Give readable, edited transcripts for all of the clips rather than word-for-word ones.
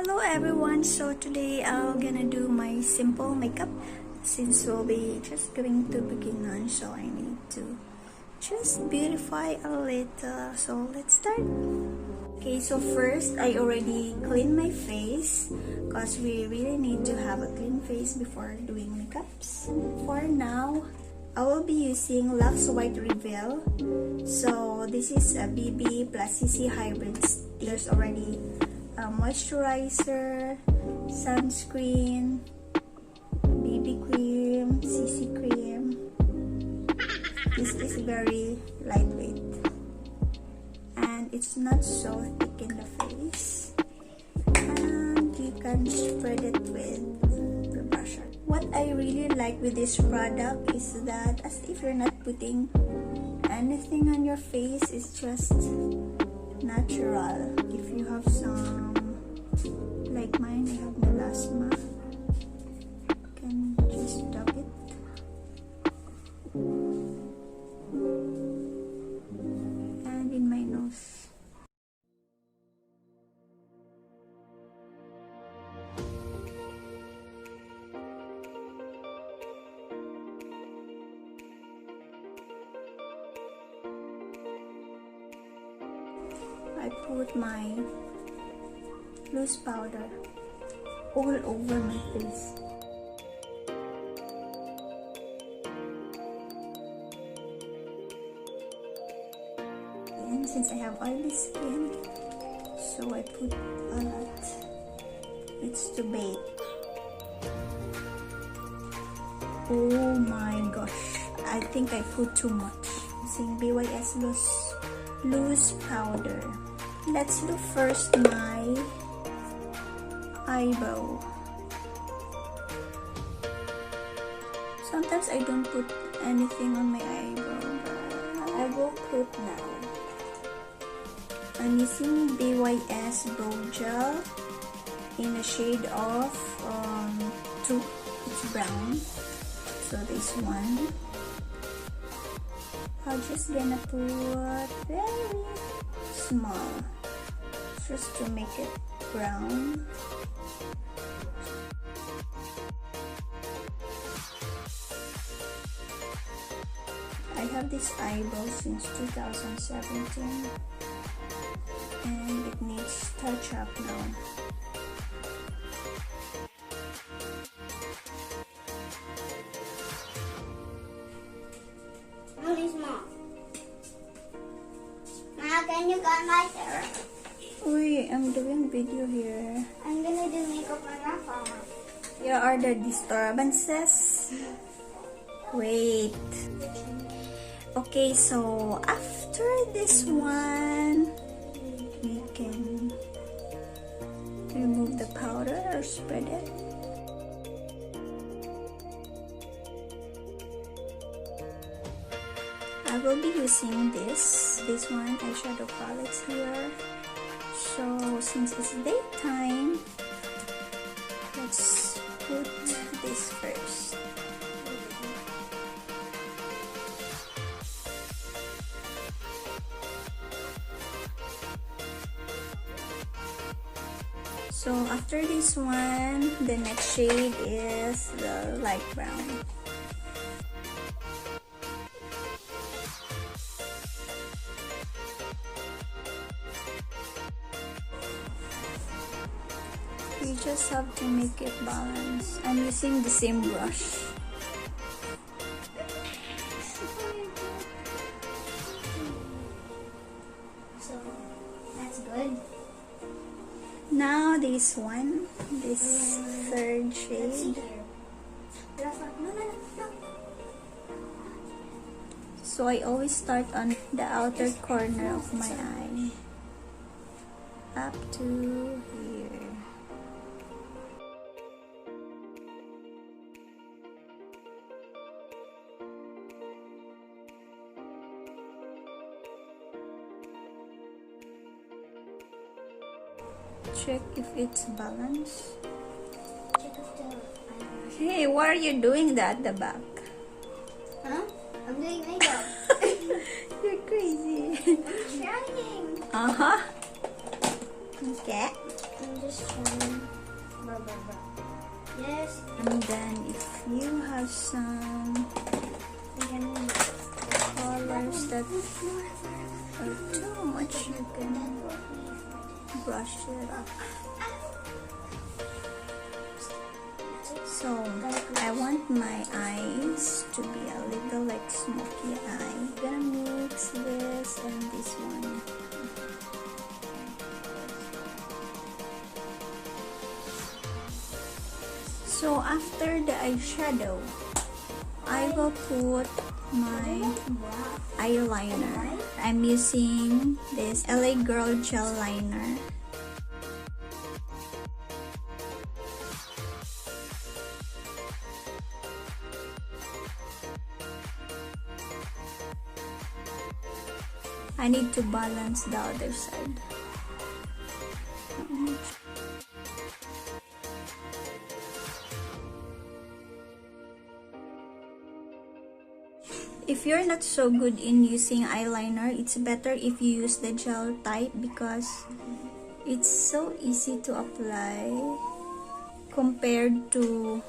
Hello everyone, so today I'm gonna do my simple makeup since we'll be just going to begin on, so I need to just beautify a little. So let's start. Okay, so first I already cleaned my face because we really need to have a clean face before doing makeups. For now, I will be using Lux White Reveal. So this is a BB plus CC hybrid. There's already a moisturizer, sunscreen, BB cream, CC cream. This is very lightweight and it's not so thick in the face, and you can spread it with the brusher. What I really like with this product is that as if you're not putting anything on your face, it's just natural. If you have some, like mine, I have melasma, you can just dab it. And in my nose. I put my loose powder all over my face. And since I have oily skin, so I put a lot. It's to bake. Oh my gosh, I think I put too much. Using BYS Loose Powder. Let's do first my eyebrow. Sometimes I don't put anything on my eyebrow, but I will put now. I'm using BYS Eyebrow Gel in a shade of it's brown. So this one, I'm just gonna put very small just to make it brown. I have this eyebrow since 2017 and it needs touch up now. Mommy's mom. Ma, can you cut my hair? Uy, I'm doing video here. I'm gonna do makeup on my phone. Here are the disturbances. Wait. Okay, so after this one, we can remove the powder or spread it. I will be using this one eyeshadow palettes here. So since it's daytime, let's put this first. So after this one, the next shade is the light brown. You just have to make it balance. I'm using the same brush. So, that's good. Now this one, this third shade. No. So I always start on the outer corner of my eye up to here. Check if it's balanced. Check if the eyelash. Hey, why are you doing that at the back? Huh? I'm doing makeup. You're crazy. I'm trying. Uh-huh. Okay. I'm just trying. Blah, blah, blah. Yes. And then if you have some colors that are too much, you can brush it up. So I want my eyes to be a little like smoky eye. I'm gonna mix this and this one. So after the eyeshadow, I will put my eyeliner. I'm using this LA Girl Gel Liner. I need to balance the other side. If you're not so good in using eyeliner, it's better if you use the gel type because it's so easy to apply compared to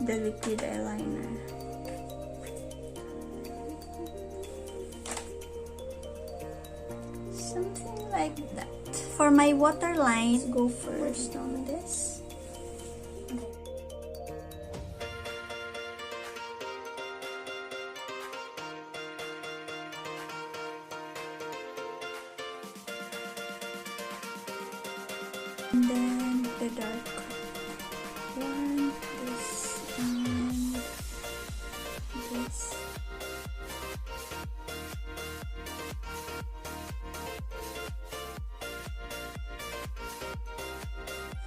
the liquid eyeliner. Something like that. For my waterline, go first on this. And then the dark one, this and this.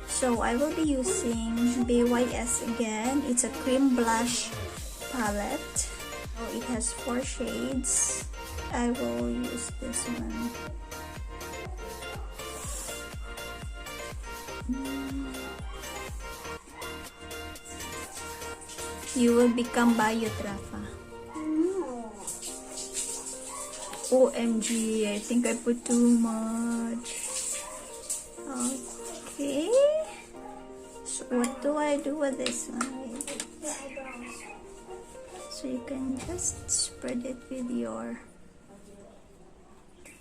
So I will be using BYS again. It's a cream blush palette. So it has 4 shades. I will use this one. You will become Bayotrafa. OMG, I think I put too much. Okay. So what do I do with this one? So you can just spread it with your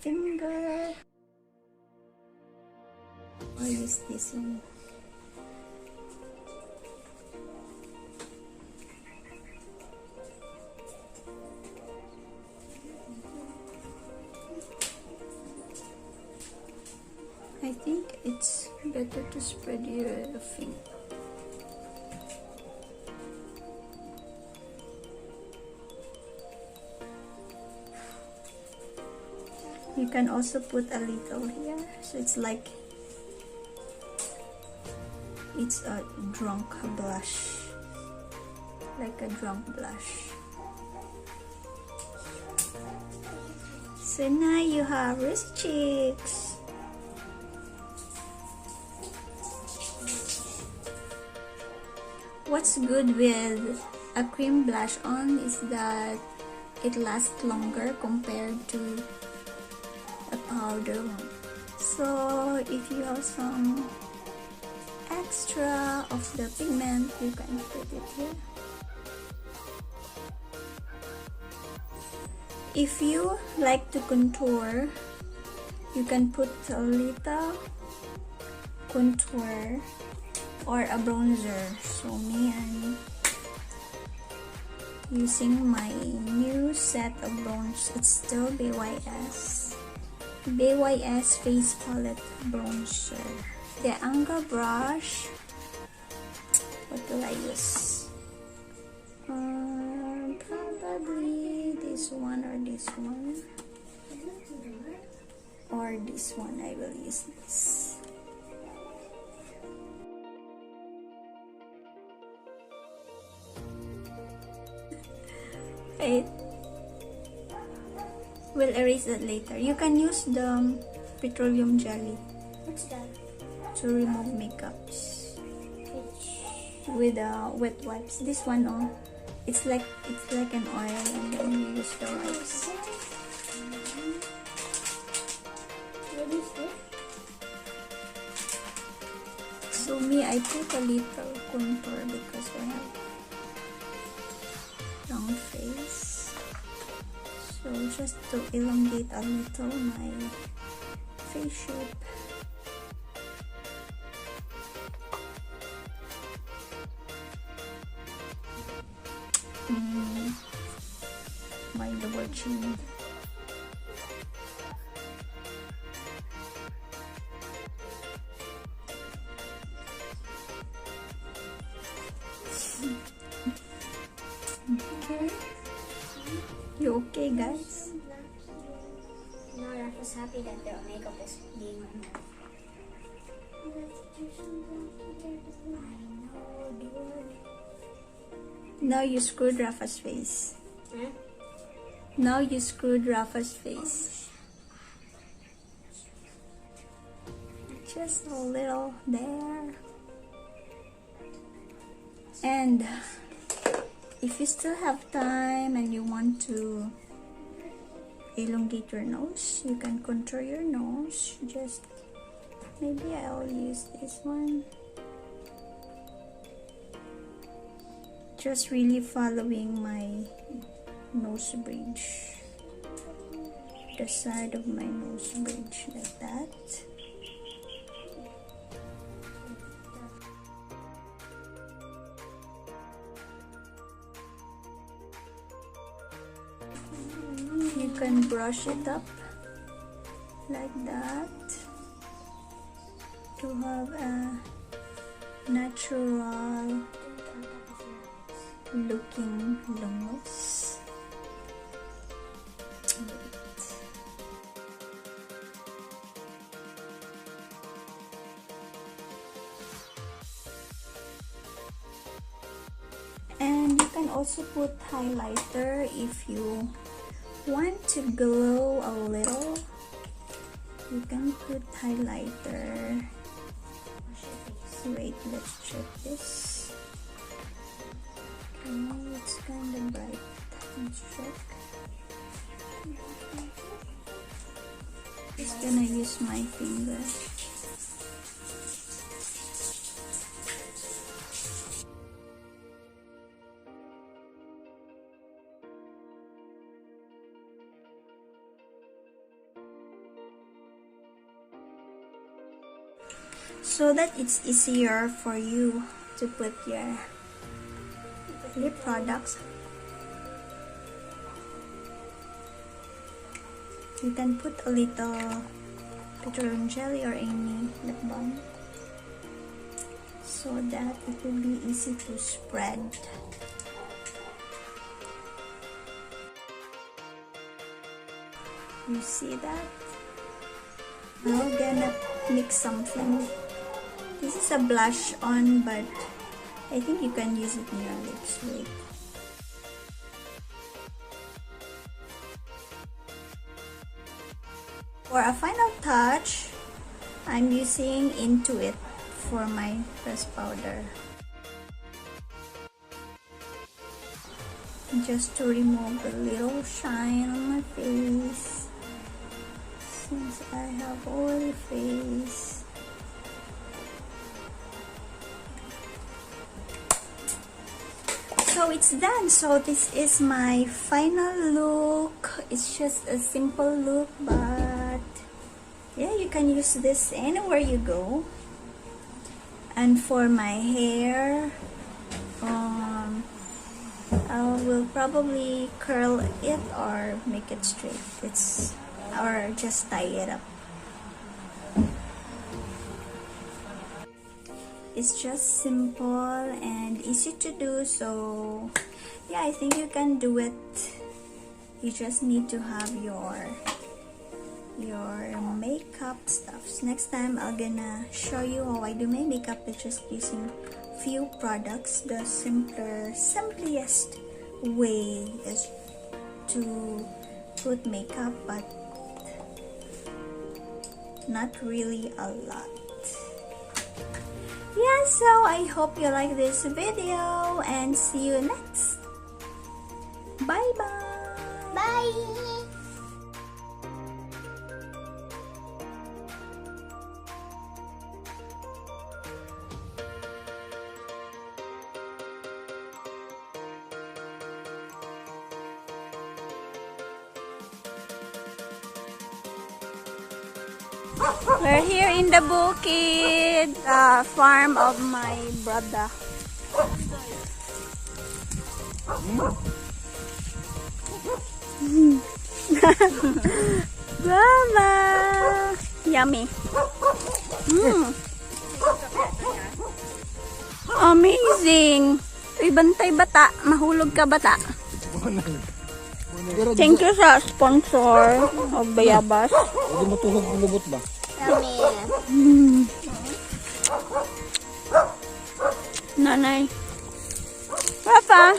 finger. Or use this one. I think it's better to spread your finger. You can also put a little here, so it's like it's a drunk blush, like a drunk blush. So now you have rosy cheeks. What's good with a cream blush on is that it lasts longer compared to a powder one. So if you have some extra of the pigment, you can put it here. If you like to contour, you can put a little contour or a bronzer. So me, I'm using my new set of bronze. It's still BYS Face Palette Bronzer. The Anga brush, what will I use? Probably this one or this one. Or this one, I will use this. We'll erase that later. You can use the petroleum jelly. What's that? To remove makeups with wet wipes. This one, oh, it's like an oil, and then you use the wipes. What is this? me, I put a little contour because I have round face. So just to elongate a little my face shape. My double chin. Okay. You okay, guys? No, I was happy that the makeup is being on. I know, dude. Now you screwed Rafa's face. Huh? Now you screwed Rafa's face. Just a little there. And if you still have time and you want to elongate your nose, you can contour your nose. Just maybe I'll use this one. Just really following my nose bridge, the side of my nose bridge, like that. You can brush it up like that to have a natural looking nose. And you can also put highlighter if you want to glow a little. You can put highlighter. Wait, let's check this. Okay, it's kind of bright. Let's check. Just gonna use my finger. So that it's easier for you to put your lip products. You can put a little petroleum jelly or any lip balm so that it will be easy to spread. You see that? Now I'm gonna mix something. This is a blush on, but I think you can use it in your lips. Wait. For a final touch, I'm using Into It for my pressed powder. Just to remove the little shine on my face, since I have oily face. So it's done. So this is my final look. It's just a simple look, but yeah, you can use this anywhere you go. And for my hair, I will probably curl it or make it straight. Or just tie it up. It's just simple and easy to do, so yeah, I think you can do it. You just need to have your makeup stuffs. Next time I'm gonna show you how I do my makeup by just using few products. The simplest way is to put makeup, but not really a lot. Yeah, so I hope you like this video and see you next. Bye bye. Bye. We're here in the bukid, farm of my brother. Mama! Yummy. Amazing! Uy, bantay bata. Mahulog ka bata. Thank you sa sponsor of BYS. Hindi mo tuhog lubot ba? Yummy. Nanay. Papa!